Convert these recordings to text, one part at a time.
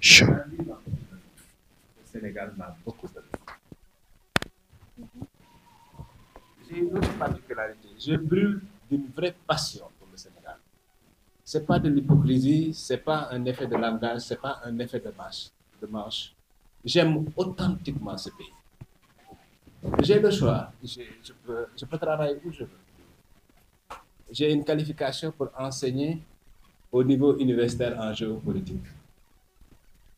Le Sénégal m'a beaucoup donné. J'ai une autre particularité. Je brûle d'une vraie passion pour le Sénégal. Ce n'est pas de l'hypocrisie, ce n'est pas un effet de langage, ce n'est pas un effet de manche. J'aime authentiquement ce pays. J'ai le choix. Je peux travailler où je veux. J'ai une qualification pour enseigner au niveau universitaire en géopolitique.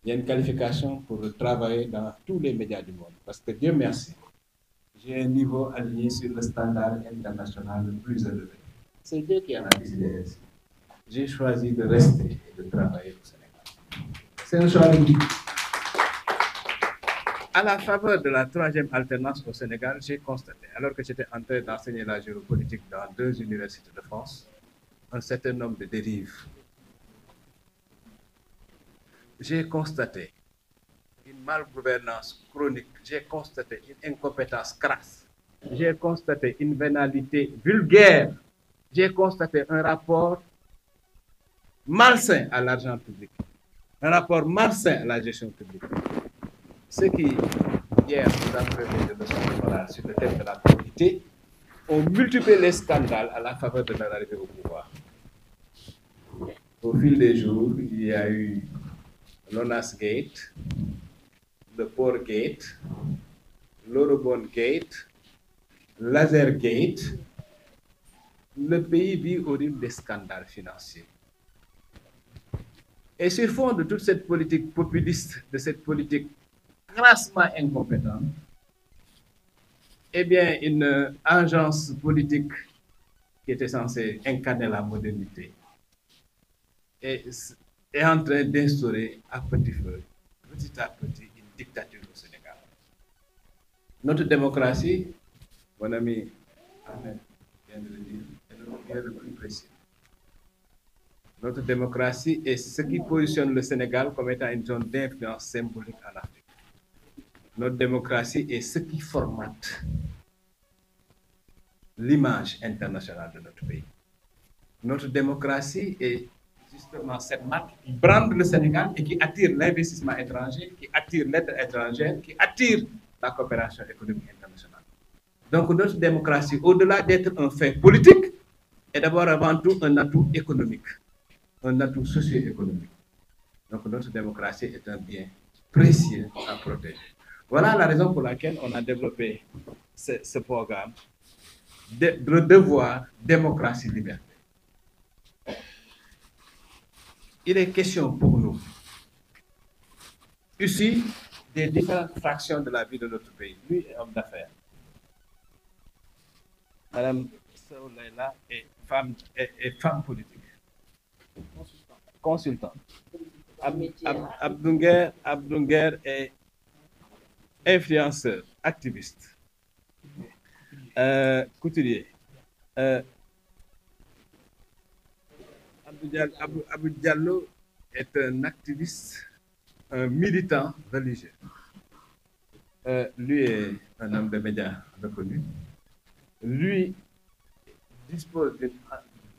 Il y a une qualification pour travailler dans tous les médias du monde. Parce que Dieu merci, j'ai un niveau aligné sur le standard international le plus élevé. C'est Dieu qui en a décidé ainsi. J'ai choisi de rester et de travailler au Sénégal. C'est un choix de vie. À la faveur de la troisième alternance au Sénégal, j'ai constaté, alors que j'étais en train d'enseigner la géopolitique dans 2 universités de France, un certain nombre de dérives. J'ai constaté une malgouvernance chronique, j'ai constaté une incompétence crasse, j'ai constaté une vénalité vulgaire, j'ai constaté un rapport malsain à l'argent public, un rapport malsain à la gestion publique. Ceux qui, hier, nous ont prévu de leçons de morale sur le thème de la probité, ont multiplié les scandales à la faveur de leur arrivée au pouvoir. Au fil des jours, il y a eu l'ONAS Gate, le Port Gate, l'Eurobond Gate, Laser Gate. Le pays vit au rythme des scandales financiers. Et sur fond de toute cette politique populiste, de cette politique crassement incompétente, eh bien, une agence politique qui était censée incarner la modernité est en train d'instaurer à petit feu, petit à petit, une dictature au Sénégal. Notre démocratie, mon ami Ahmed vient de le dire, est le plus précis. Notre démocratie est ce qui positionne le Sénégal comme étant une zone d'influence symbolique en Afrique. Notre démocratie est ce qui formate l'image internationale de notre pays. Notre démocratie est justement cette marque qui brande le Sénégal et qui attire l'investissement étranger, qui attire l'aide étrangère, qui attire la coopération économique internationale. Donc notre démocratie, au-delà d'être un fait politique, est d'abord avant tout un atout économique, un atout socio-économique. Donc notre démocratie est un bien précieux à protéger. Voilà la raison pour laquelle on a développé ce programme de devoir démocratie-liberté. Il est question pour nous, ici, des différentes fractions de la vie de notre pays. Lui est homme d'affaires. Madame Soulaïla est femme politique. Consultante. Abdounger est influenceur, activiste, couturier. Abou Diallo est un activiste, un militant religieux. Lui est un homme de médias reconnu. Lui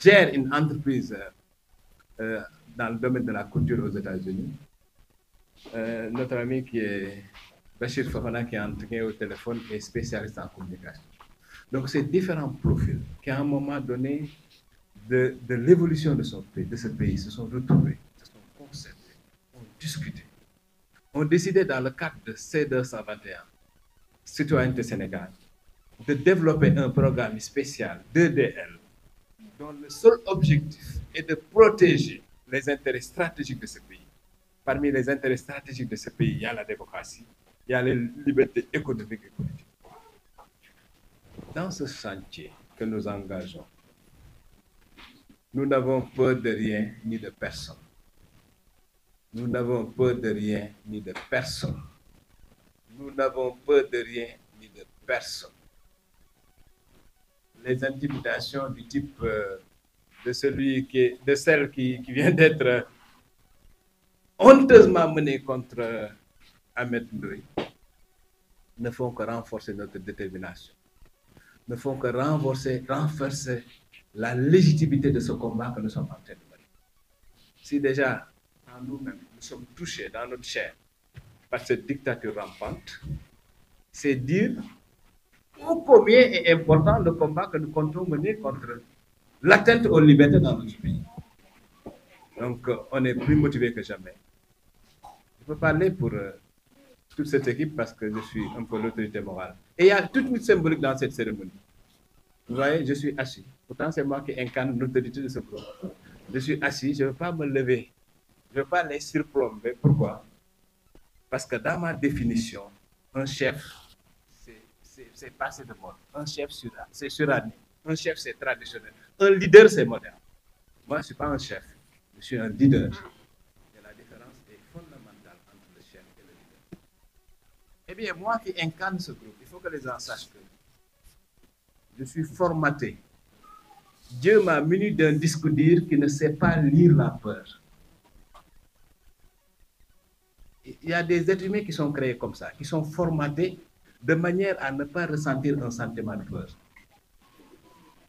gère une entreprise dans le domaine de la couture aux États-Unis. Notre ami qui est Bachir Fofana, qui est entré au téléphone, est spécialiste en communication. Donc, ces différents profils qui, à un moment donné de l'évolution de ce pays, se sont retrouvés, se sont concertés, ont discuté, ont décidé dans le cadre de C221, Citoyenneté Sénégal, de développer un programme spécial d'EDL, dont le seul objectif est de protéger les intérêts stratégiques de ce pays. Parmi les intérêts stratégiques de ce pays, il y a la démocratie, il y a les libertés économiques et politiques. Dans ce chantier que nous engageons, nous n'avons peur de rien ni de personne. Nous n'avons peur de rien ni de personne. Nous n'avons peur de rien ni de personne. Les intimidations du type de celle qui vient d'être honteusement menée contre Ahmed Ndoye ne font que renforcer notre détermination, ne font que renforcer la légitimité de ce combat que nous sommes en train de mener. Si déjà, en nous-mêmes, nous sommes touchés dans notre chair par cette dictature rampante, c'est dire ô combien est important le combat que nous comptons mener contre l'atteinte aux libertés dans notre pays. Donc, on est plus motivé que jamais. Je peux parler pour toute cette équipe parce que je suis un peu l'autorité morale. Et il y a toute une symbolique dans cette cérémonie. Vous voyez, je suis assis. Pourtant, c'est moi qui incarne l'autorité de ce groupe. Je suis assis, je ne veux pas me lever. Je ne veux pas les surplomber. Pourquoi? Parce que dans ma définition, un chef, c'est passé de mode. Un chef, c'est suranné. Un chef, c'est traditionnel. Un leader, c'est moderne. Moi, je ne suis pas un chef. Je suis un leader. Et la différence est fondamentale entre le chef et le leader. Eh bien, moi qui incarne ce groupe, il faut que les gens sachent que je suis formaté. Dieu m'a muni d'un disque dur qui ne sait pas lire la peur. Il y a des êtres humains qui sont créés comme ça, qui sont formatés de manière à ne pas ressentir un sentiment de peur.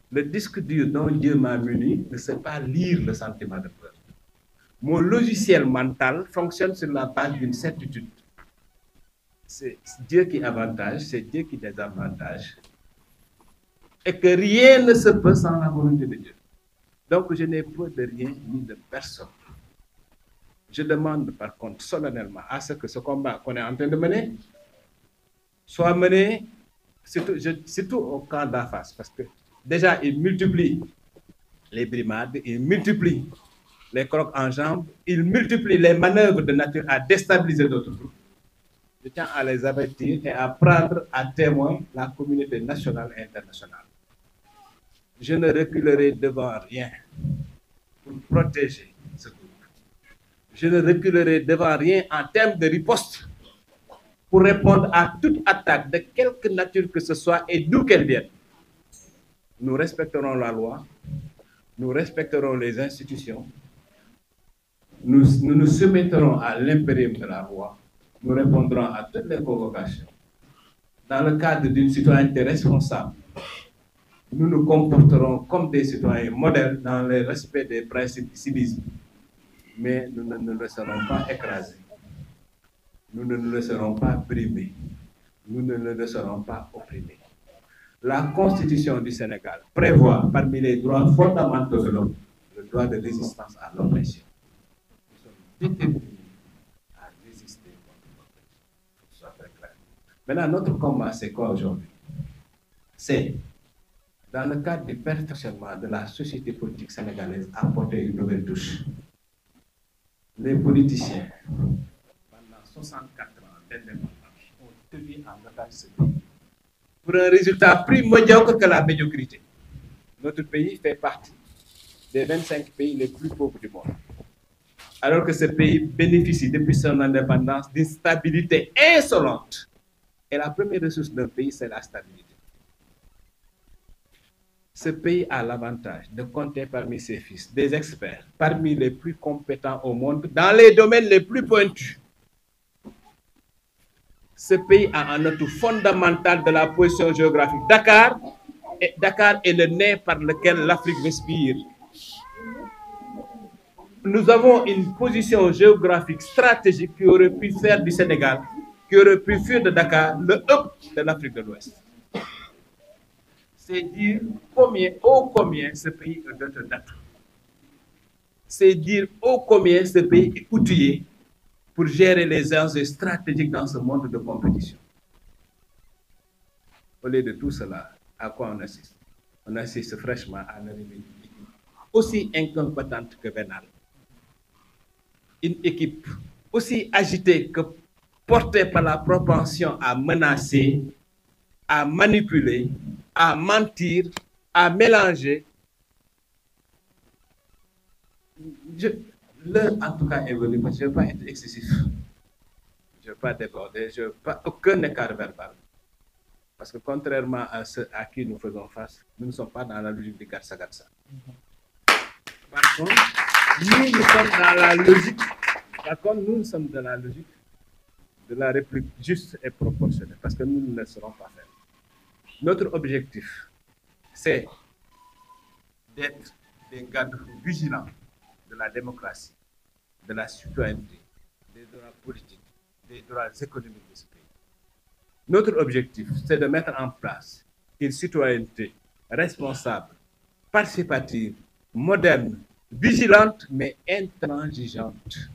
Le disque dur dont Dieu m'a muni ne sait pas lire le sentiment de peur. Mon logiciel mental fonctionne sur la base d'une certitude. C'est Dieu qui avantage, c'est Dieu qui désavantage. Et que rien ne se peut sans la volonté de Dieu. Donc je n'ai peur de rien ni de personne. Je demande par contre solennellement à ce que ce combat qu'on est en train de mener soit mené surtout au camp d'en face. Parce que déjà, il multiplie les brimades, il multiplie les crocs en jambes, il multiplie les manœuvres de nature à déstabiliser d'autres groupes. Je tiens à les avertir et à prendre à témoin la communauté nationale et internationale. Je ne reculerai devant rien pour protéger ce groupe. Je ne reculerai devant rien en termes de riposte pour répondre à toute attaque de quelque nature que ce soit et d'où qu'elle vienne. Nous respecterons la loi, nous respecterons les institutions, nous nous soumettrons à l'impérium de la loi, nous répondrons à toutes les convocations. Dans le cadre d'une citoyenneté responsable, nous nous comporterons comme des citoyens modèles dans le respect des principes du civisme. Mais nous ne nous laisserons pas écraser. Nous ne nous laisserons pas brimer. Nous ne nous laisserons pas opprimer. La Constitution du Sénégal prévoit parmi les droits fondamentaux de l'homme le droit de résistance à l'oppression. Nous sommes déterminés à résister contre l'oppression. Il faut que ce soit très clair. Maintenant, notre combat, c'est quoi aujourd'hui? C'est, dans le cadre du perfectionnement de la société politique sénégalaise, apporter une nouvelle touche. Les politiciens, pendant 64 ans d'indépendance, ont tenu en otage ce pays pour un résultat plus médiocre que la médiocrité. Notre pays fait partie des 25 pays les plus pauvres du monde. Alors que ce pays bénéficie depuis son indépendance d'une stabilité insolente. Et la première ressource d'un pays, c'est la stabilité. Ce pays a l'avantage de compter parmi ses fils des experts, parmi les plus compétents au monde, dans les domaines les plus pointus. Ce pays a un atout fondamental de la position géographique. Dakar est le nez par lequel l'Afrique respire. Nous avons une position géographique stratégique qui aurait pu faire du Sénégal, qui aurait pu faire de Dakar le hub de l'Afrique de l'Ouest. C'est dire combien ce pays est doté d'atouts. C'est dire combien ce pays est outillé pour gérer les enjeux stratégiques dans ce monde de compétition. Au lieu de tout cela, à quoi on assiste? On assiste fraîchement à l'arrivée d'une équipe aussi incompétente que vénale. Une équipe aussi agitée que portée par la propension à menacer, à manipuler, à mentir, à mélanger. L'heure, en tout cas, est venue, parce que je ne veux pas être excessif. Je ne veux pas déborder, je ne veux pas aucun écart verbal. Parce que contrairement à ceux à qui nous faisons face, nous ne sommes pas dans la logique de Gatsa-Gatsa. Par contre, nous sommes dans la logique, dans la logique de la réplique juste et proportionnée, parce que nous ne laisserons pas faire. Notre objectif, c'est d'être des gardes vigilants de la démocratie, de la citoyenneté, des droits politiques, des droits économiques de ce pays. Notre objectif, c'est de mettre en place une citoyenneté responsable, participative, moderne, vigilante, mais intransigeante.